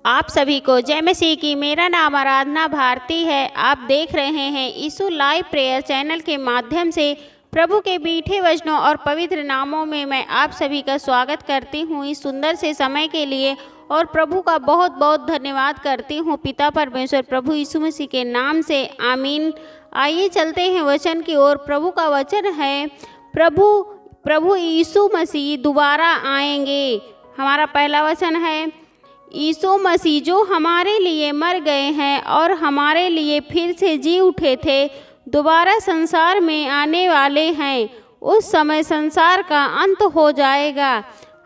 आप सभी को जय मसीह की। मेरा नाम आराधना भारती है। आप देख रहे हैं यीशु लाइव प्रेयर चैनल के माध्यम से प्रभु के मीठे वचनों और पवित्र नामों में मैं आप सभी का स्वागत करती हूँ इस सुंदर से समय के लिए, और प्रभु का बहुत बहुत धन्यवाद करती हूँ पिता परमेश्वर प्रभु यीशु मसीह के नाम से, आमीन। आइए चलते हैं वचन की ओर। प्रभु का वचन है, प्रभु यीशु मसीह दोबारा आएंगे। हमारा पहला वचन है, यीशु मसीह जो हमारे लिए मर गए हैं और हमारे लिए फिर से जी उठे थे, दोबारा संसार में आने वाले हैं। उस समय संसार का अंत हो जाएगा।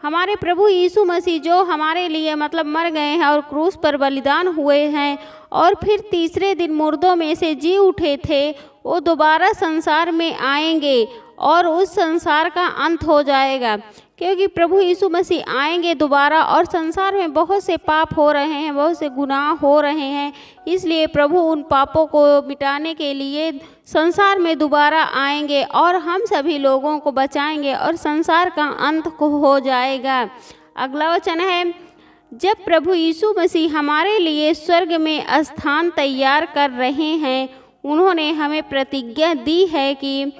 हमारे प्रभु यीशु मसीह जो हमारे लिए मतलब मर गए हैं और क्रूस पर बलिदान हुए हैं और फिर तीसरे दिन मुर्दों में से जी उठे थे, वो दोबारा संसार में आएंगे और उस संसार का अंत हो जाएगा। क्योंकि प्रभु यीशु मसीह आएंगे दोबारा, और संसार में बहुत से पाप हो रहे हैं, बहुत से गुनाह हो रहे हैं, इसलिए प्रभु उन पापों को मिटाने के लिए संसार में दोबारा आएंगे और हम सभी लोगों को बचाएंगे और संसार का अंत हो जाएगा। अगला वचन है, जब प्रभु यीशु मसीह हमारे लिए स्वर्ग में स्थान तैयार कर रहे हैं, उन्होंने हमें प्रतिज्ञा दी है कि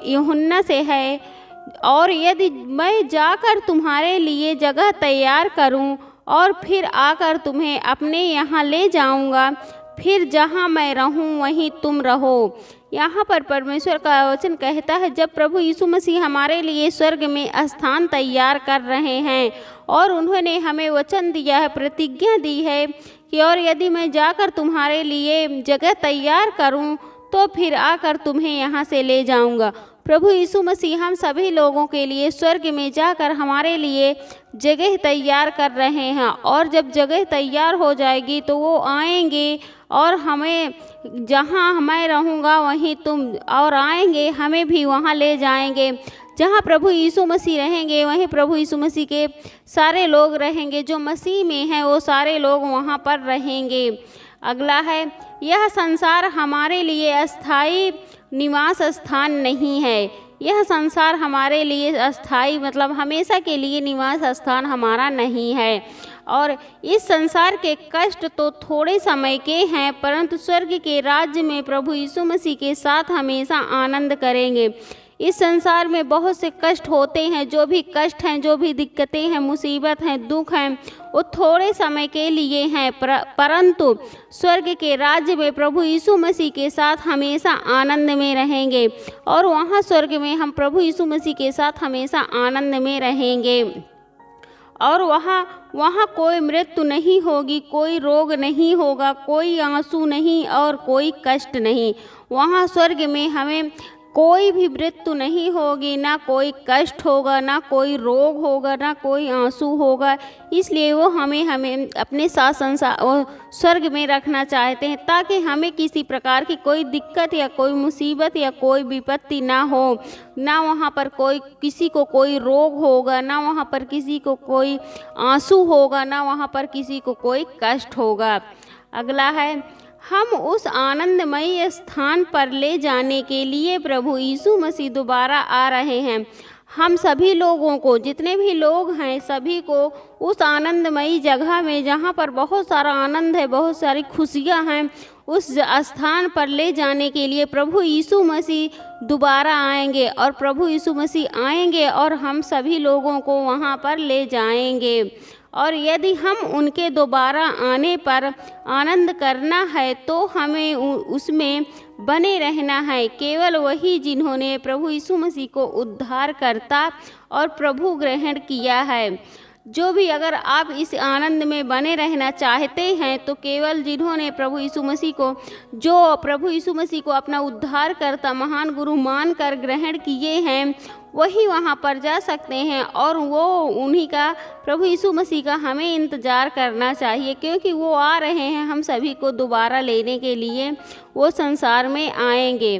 यूहन्ना से है, और यदि मैं जाकर तुम्हारे लिए जगह तैयार करूं और फिर आकर तुम्हें अपने यहाँ ले जाऊंगा, फिर जहाँ मैं रहूं वहीं तुम रहो। यहाँ पर परमेश्वर का वचन कहता है, जब प्रभु यीशु मसीह हमारे लिए स्वर्ग में स्थान तैयार कर रहे हैं और उन्होंने हमें वचन दिया है, प्रतिज्ञा दी है कि और यदि मैं जाकर तुम्हारे लिए जगह तैयार करूं तो फिर आकर तुम्हें यहाँ से ले जाऊंगा। प्रभु यीशु मसीह हम सभी लोगों के लिए स्वर्ग में जाकर हमारे लिए जगह तैयार कर रहे हैं, और जब जगह तैयार हो जाएगी तो वो आएंगे और हमें जहाँ मैं रहूँगा वहीं तुम, और आएंगे हमें भी वहाँ ले जाएंगे। जहाँ प्रभु यीशु मसीह रहेंगे वहीं प्रभु यीशु मसीह के सारे लोग रहेंगे, जो मसीह में हैं वो सारे लोग वहाँ पर रहेंगे। अगला है, यह संसार हमारे लिए अस्थाई निवास स्थान नहीं है। यह संसार हमारे लिए अस्थाई मतलब हमेशा के लिए निवास स्थान हमारा नहीं है, और इस संसार के कष्ट तो थोड़े समय के हैं, परंतु स्वर्ग के राज्य में प्रभु यीशु मसीह के साथ हमेशा आनंद करेंगे। इस संसार में बहुत से कष्ट होते हैं, जो भी कष्ट हैं, जो भी दिक्कतें हैं, मुसीबत हैं, दुख हैं, वो थोड़े समय के लिए हैं, परंतु स्वर्ग के राज्य में प्रभु यीशु मसीह के साथ हमेशा आनंद में रहेंगे, और वहाँ स्वर्ग में हम प्रभु यीशु मसीह के साथ हमेशा आनंद में रहेंगे। और वहाँ कोई मृत्यु नहीं होगी, कोई रोग नहीं होगा, कोई आंसू नहीं और कोई कष्ट नहीं। वहाँ स्वर्ग में हमें कोई भी मृत्यु नहीं होगी, ना कोई कष्ट होगा, ना कोई रोग होगा, ना कोई आंसू होगा। इसलिए वो हमें अपने साथ संसार स्वर्ग में रखना चाहते हैं, ताकि हमें किसी प्रकार की कोई दिक्कत या कोई मुसीबत या कोई विपत्ति ना हो। ना वहाँ पर किसी को कोई रोग होगा, ना वहाँ पर किसी को कोई आंसू होगा, ना वहाँ पर किसी को कोई कष्ट होगा। अगला है, हम उस आनंदमय स्थान पर ले जाने के लिए प्रभु यीशु मसीह दोबारा आ रहे हैं। हम सभी लोगों को, जितने भी लोग हैं, सभी को उस आनंदमयी जगह में, जहाँ पर बहुत सारा आनंद है, बहुत सारी खुशियाँ हैं, उस स्थान पर ले जाने के लिए प्रभु यीशु मसीह दोबारा आएंगे, और प्रभु यीशु मसीह आएंगे और हम सभी लोगों को वहाँ पर ले जाएंगे। और यदि हम उनके दोबारा आने पर आनंद करना है तो हमें उसमें बने रहना है। केवल वही जिन्होंने प्रभु यीशु मसीह को उद्धारकर्ता और प्रभु ग्रहण किया है, जो भी अगर आप इस आनंद में बने रहना चाहते हैं, तो केवल जिन्होंने प्रभु यीशु मसीह को अपना उद्धारकर्ता महान गुरु मानकर ग्रहण किए हैं, वही वहाँ पर जा सकते हैं। और वो उन्हीं का, प्रभु यीशु मसीह का हमें इंतज़ार करना चाहिए, क्योंकि वो आ रहे हैं हम सभी को दोबारा लेने के लिए। वो संसार में आएंगे।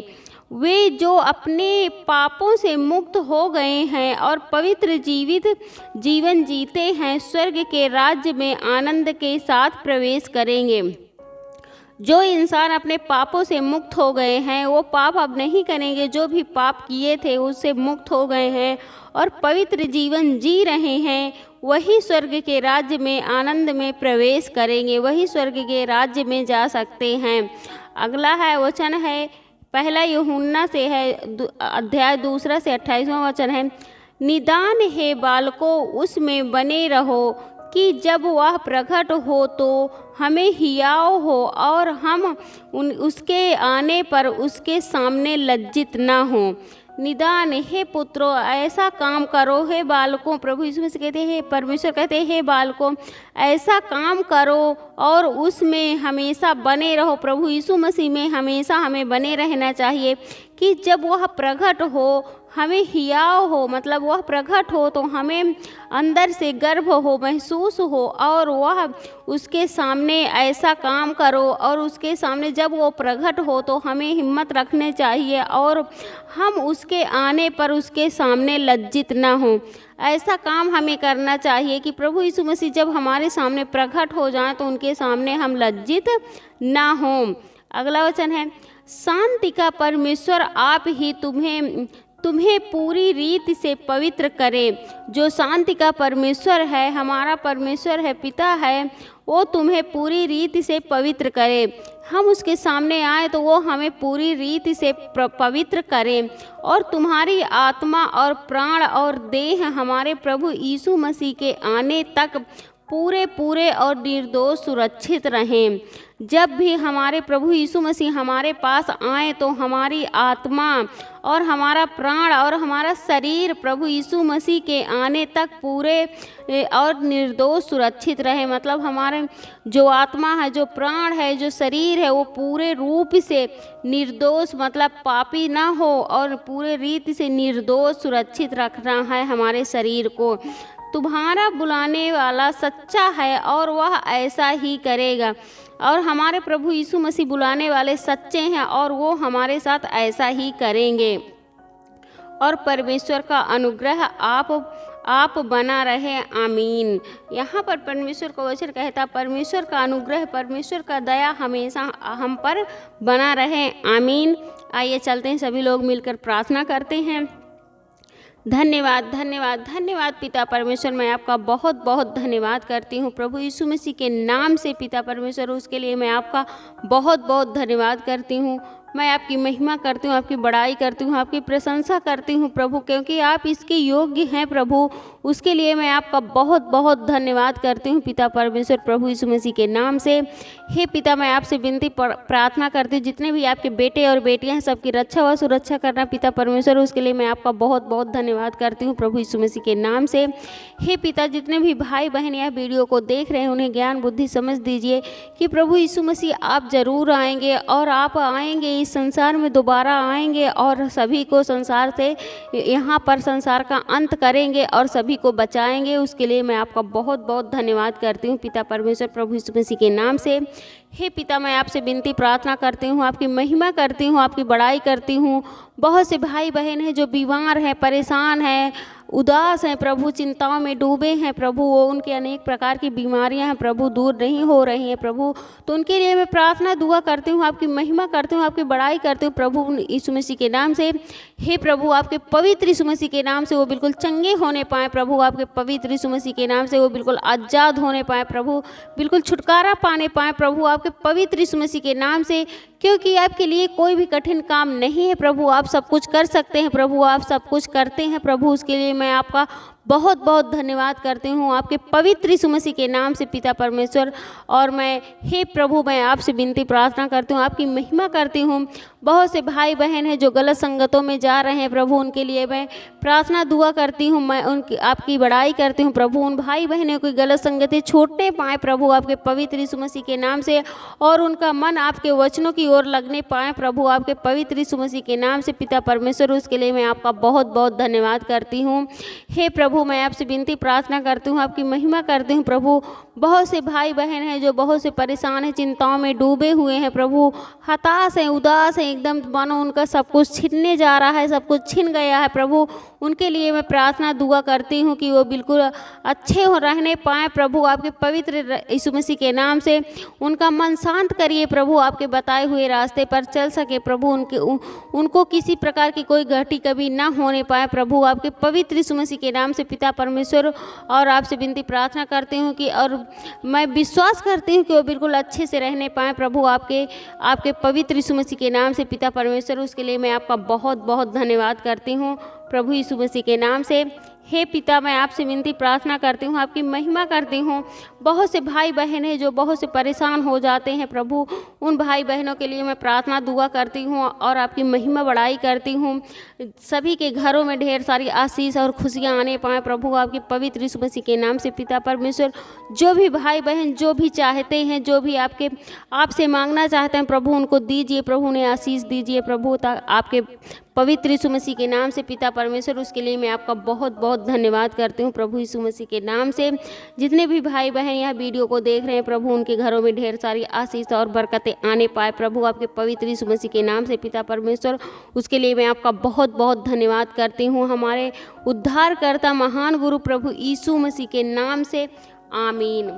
वे जो अपने पापों से मुक्त हो गए हैं और पवित्र जीवन जीते हैं, स्वर्ग के राज्य में आनंद के साथ प्रवेश करेंगे। जो इंसान अपने पापों से मुक्त हो गए हैं वो पाप अब नहीं करेंगे, जो भी पाप किए थे उससे मुक्त हो गए हैं और पवित्र जीवन जी रहे हैं, वही स्वर्ग के राज्य में आनंद में प्रवेश करेंगे, वही स्वर्ग के राज्य में जा सकते हैं। अगला है वचन है पहला यूहन्ना से है अध्याय 2 से 28वां वचन है, निदान है बालकों उसमें बने रहो कि जब वह प्रकट हो तो हमें हियाव हो और हम उसके आने पर उसके सामने लज्जित ना हो। निदान हे पुत्रों ऐसा काम करो हे बालकों, प्रभु यीशु मसीह कहते हैं, परमेश्वर कहते हैं बालकों ऐसा काम करो और उसमें हमेशा बने रहो। प्रभु यीशु मसीह में हमेशा हमें बने रहना चाहिए कि जब वह प्रकट हो हमें हियाव हो, मतलब वह प्रकट हो तो हमें अंदर से गर्व हो, महसूस हो और वह उसके सामने ऐसा काम करो और उसके सामने जब वो प्रकट हो तो हमें हिम्मत रखने चाहिए और हम उसके आने पर उसके सामने लज्जित ना हो। ऐसा काम हमें करना चाहिए कि प्रभु यीशु मसीह जब हमारे सामने प्रकट हो जाएं तो उनके सामने हम लज्जित ना हों। अगला वचन है, शांति का परमेश्वर आप ही तुम्हें पूरी रीति से पवित्र करे। जो शांति का परमेश्वर है, हमारा परमेश्वर है, पिता है, वो तुम्हें पूरी रीति से पवित्र करे। हम उसके सामने आए तो वो हमें पूरी रीति से पवित्र करे और तुम्हारी आत्मा और प्राण और देह हमारे प्रभु यीशु मसीह के आने तक पूरे और निर्दोष सुरक्षित रहें। जब भी हमारे प्रभु यीशु मसीह हमारे पास आए तो हमारी आत्मा और हमारा प्राण और हमारा शरीर प्रभु यीशु मसीह के आने तक पूरे और निर्दोष सुरक्षित रहे। मतलब हमारे जो आत्मा है, जो प्राण है, जो शरीर है, वो पूरे रूप से निर्दोष मतलब पापी ना हो और पूरे रीति से निर्दोष सुरक्षित रखना है हमारे शरीर को। तुम्हारा बुलाने वाला सच्चा है और वह ऐसा ही करेगा। और हमारे प्रभु यीशु मसीह बुलाने वाले सच्चे हैं और वो हमारे साथ ऐसा ही करेंगे। और परमेश्वर का अनुग्रह आप बना रहे, आमीन। यहाँ पर परमेश्वर का वचन कहता, परमेश्वर का अनुग्रह, परमेश्वर का दया हमेशा हम पर बना रहे, आमीन। आइए चलते हैं, सभी लोग मिलकर प्रार्थना करते हैं। धन्यवाद धन्यवाद धन्यवाद पिता परमेश्वर, मैं आपका बहुत बहुत धन्यवाद करती हूँ प्रभु यीशु मसीह के नाम से। पिता परमेश्वर, उसके लिए मैं आपका बहुत बहुत धन्यवाद करती हूँ। मैं आपकी महिमा करती हूँ, आपकी बड़ाई करती हूँ, आपकी प्रशंसा करती हूँ प्रभु, क्योंकि आप इसके योग्य हैं प्रभु। उसके लिए मैं आपका बहुत बहुत धन्यवाद करती हूँ पिता परमेश्वर, प्रभु यीशु मसीह के नाम से। हे पिता, मैं आपसे विनती प्रार्थना करती हूँ, जितने भी आपके बेटे और बेटियाँ हैं सबकी रक्षा व सुरक्षा करना पिता परमेश्वर, उसके लिए मैं आपका बहुत बहुत धन्यवाद करती हूँ प्रभु यीशु मसीह के नाम से। हे पिता, जितने भी भाई बहन यह वीडियो को देख रहे हैं उन्हें ज्ञान बुद्धि समझ दीजिए कि प्रभु यीशु मसीह आप जरूर आएंगे और आप आएंगे, इस संसार में दोबारा आएंगे और सभी को संसार से यहाँ पर संसार का अंत करेंगे और सभी को बचाएंगे। उसके लिए मैं आपका बहुत बहुत धन्यवाद करती हूँ पिता परमेश्वर, प्रभु यीशु मसीह के नाम से। हे पिता, मैं आपसे विनती प्रार्थना करती हूँ, आपकी महिमा करती हूँ, आपकी बड़ाई करती हूँ। बहुत से भाई बहन हैं जो बीमार हैं, परेशान हैं, उदास हैं प्रभु, चिंताओं में डूबे हैं प्रभु, वो उनके अनेक प्रकार की बीमारियां हैं प्रभु, दूर नहीं हो रही हैं प्रभु। तो उनके लिए मैं प्रार्थना दुआ करती हूँ, आपकी महिमा करती हूँ, आपकी बड़ाई करती हूँ प्रभु यीशु मसीह के नाम से। हे प्रभु, आपके पवित्र यीशु मसीह के नाम से वो बिल्कुल चंगे होने पाए प्रभु, आपके पवित्र यीशु मसीह के नाम से वो बिल्कुल आज़ाद होने पाए प्रभु, बिल्कुल छुटकारा पाने पाए प्रभु, आपके पवित्र यीशु मसीह के नाम से। क्योंकि आपके लिए कोई भी कठिन काम नहीं है प्रभु, आप सब कुछ कर सकते हैं प्रभु, आप सब कुछ करते हैं प्रभु। उसके लिए मैं आपका बहुत बहुत धन्यवाद करती हूँ आपके पवित्र यीशु मसीह के नाम से पिता परमेश्वर। और मैं हे प्रभु, मैं आपसे विनती प्रार्थना करती हूँ, आपकी महिमा करती हूँ। बहुत से भाई बहन हैं जो गलत संगतों में जा रहे हैं प्रभु, उनके लिए मैं प्रार्थना दुआ करती हूँ, मैं उनकी आपकी बड़ाई करती हूँ प्रभु। उन भाई बहनों की गलत संगतें छूटने पाएँ प्रभु आपके पवित्र यीशु मसीह के नाम से, और उनका मन आपके वचनों की ओर लगने पाएँ प्रभु आपके पवित्र यीशु मसीह के नाम से पिता परमेश्वर। उसके लिए मैं आपका बहुत बहुत धन्यवाद करती हूँ। हे प्रभु, मैं आपसे विनती प्रार्थना करती हूँ, आपकी महिमा करती हूँ प्रभु। बहुत से भाई बहन हैं जो बहुत से परेशान हैं, चिंताओं में डूबे हुए हैं प्रभु, हताश हैं, उदास हैं, एकदम मानो उनका सब कुछ छिनने जा रहा है, सब कुछ छिन गया है प्रभु। उनके लिए मैं प्रार्थना दुआ करती हूँ कि वो बिल्कुल अच्छे हो रहने पाएँ प्रभु आपके पवित्र यीशु मसीह के नाम से। उनका मन शांत करिए प्रभु, आपके बताए हुए रास्ते पर चल सके प्रभु, उनको किसी प्रकार की कोई घटी कभी ना होने पाए प्रभु आपके पवित्र यीशु मसीह के नाम से पिता परमेश्वर, और आपसे विनती प्रार्थना करती हूँ कि, और मैं विश्वास करती हूँ कि वो बिल्कुल अच्छे से रहने पाएँ प्रभु, आपके पवित्र यीशु मसीह के नाम से पिता परमेश्वर। उसके लिए मैं आपका बहुत बहुत धन्यवाद करती हूँ प्रभु यीशु मसीह के नाम से। हे पिता, मैं आपसे विनती प्रार्थना करती हूँ, आपकी महिमा करती हूँ। बहुत से भाई बहन हैं जो बहुत से परेशान हो जाते हैं प्रभु, उन भाई बहनों के लिए मैं प्रार्थना दुआ करती हूँ और आपकी महिमा बढ़ाई करती हूँ। सभी के घरों में ढेर सारी आशीष और खुशियाँ आने पाएँ प्रभु, आपके पवित्र यीशु मसीह के नाम से पिता परमेश्वर। जो भी भाई बहन जो भी चाहते हैं, जो भी आपसे मांगना चाहते हैं प्रभु, उनको दीजिए प्रभु, उन्हें आशीष दीजिए प्रभु, आपके पवित्र यीशु मसीह के नाम से पिता परमेश्वर। उसके लिए मैं आपका बहुत बहुत धन्यवाद करती हूँ प्रभु यीशु मसीह के नाम से। जितने भी भाई बहन यह वीडियो को देख रहे हैं प्रभु, उनके घरों में ढेर सारी आशीष और बरकतें आने पाए प्रभु, आपके पवित्र यीशु मसीह के नाम से पिता परमेश्वर। उसके लिए मैं आपका बहुत बहुत धन्यवाद करती हूँ, हमारे उद्धारकर्ता महान गुरु प्रभु यीशु मसीह के नाम से, आमीन।